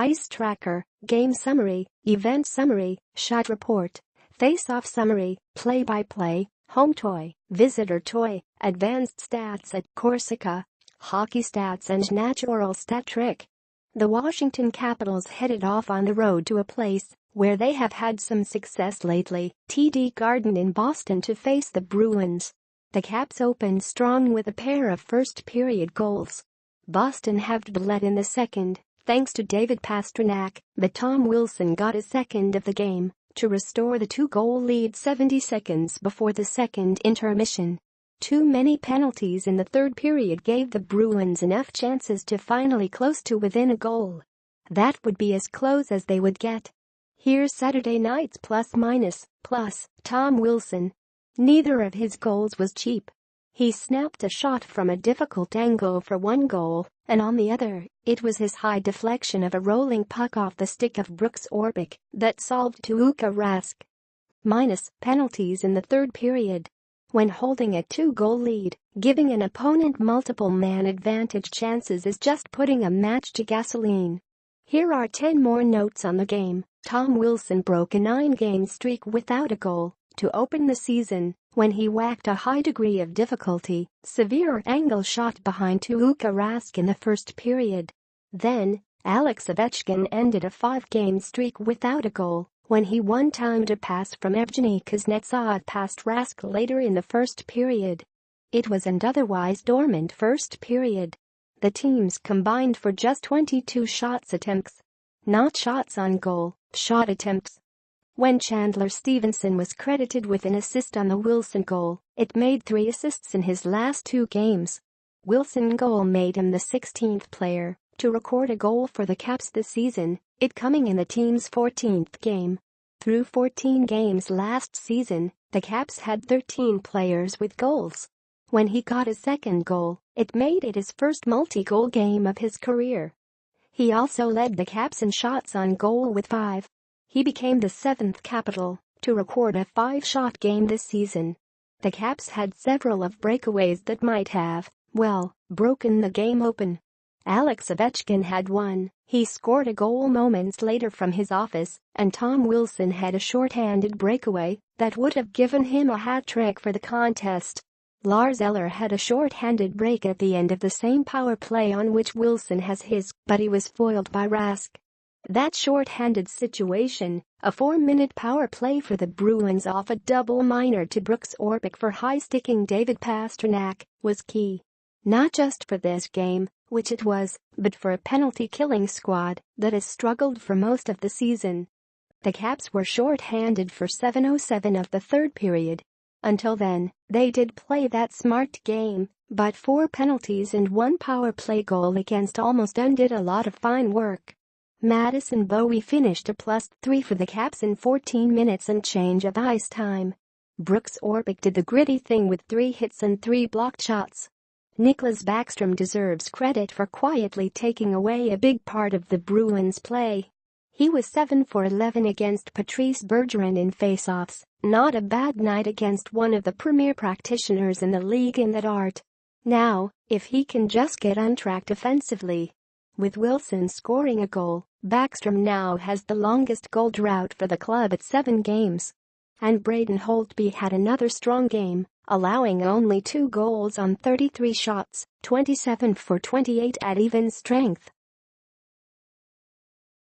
Ice tracker, game summary, event summary, shot report, face-off summary, play-by-play, home toy, visitor toy, advanced stats at Corsica, hockey stats and natural stat trick. The Washington Capitals headed off on the road to a place where they have had some success lately, TD Garden in Boston, to face the Bruins. The Caps opened strong with a pair of first-period goals. Boston have led in the second, thanks to David Pastrnak, but Tom Wilson got a second of the game to restore the two-goal lead 70 seconds before the second intermission. Too many penalties in the third period gave the Bruins enough chances to finally close to within a goal. That would be as close as they would get. Here's Saturday night's plus-minus, plus, Tom Wilson. Neither of his goals was cheap. He snapped a shot from a difficult angle for one goal, and on the other, it was his high deflection of a rolling puck off the stick of Brooks Orpik that solved Tuukka Rask. Minus penalties in the third period. When holding a two-goal lead, giving an opponent multiple man advantage chances is just putting a match to gasoline. Here are 10 more notes on the game. Tom Wilson broke a 9-game streak without a goal to open the season when he whacked a high degree of difficulty, severe angle shot behind Tuukka Rask in the first period. Then, Alex Ovechkin ended a 5-game streak without a goal when he one-timed a pass from Evgeny Kuznetsov past Rask later in the first period. It was an otherwise dormant first period. The teams combined for just 22 shots attempts. Not shots on goal, shot attempts. When Chandler Stevenson was credited with an assist on the Wilson goal, it made 3 assists in his last 2 games. Wilson's goal made him the 16th player to record a goal for the Caps this season, it coming in the team's 14th game. Through 14 games last season, the Caps had 13 players with goals. When he got his second goal, it made it his first multi-goal game of his career. He also led the Caps in shots on goal with 5. He became the 7th Capital to record a 5-shot game this season. The Caps had several of breakaways that might have, well, broken the game open. Alex Ovechkin had one. He scored a goal moments later from his office, and Tom Wilson had a short-handed breakaway that would have given him a hat trick for the contest. Lars Eller had a short-handed break at the end of the same power play on which Wilson has his, but he was foiled by Rask. That short-handed situation, a 4-minute power play for the Bruins off a double minor to Brooks Orpik for high-sticking David Pastrnak, was key. Not just for this game, which it was, but for a penalty-killing squad that has struggled for most of the season. The Caps were short-handed for 7:07 of the third period. Until then, they did play that smart game, but 4 penalties and 1 power play goal against almost undid a lot of fine work. Madison Bowie finished a +3 for the Caps in 14 minutes and change of ice time. Brooks Orpik did the gritty thing with 3 hits and 3 blocked shots. Nicklas Backstrom deserves credit for quietly taking away a big part of the Bruins' play. He was 7 for 11 against Patrice Bergeron in faceoffs, not a bad night against one of the premier practitioners in the league in that art. Now, if he can just get untracked offensively. With Wilson scoring a goal, Backstrom now has the longest goal drought for the club at 7 games. And Braden Holtby had another strong game, allowing only 2 goals on 33 shots, 27 for 28 at even strength.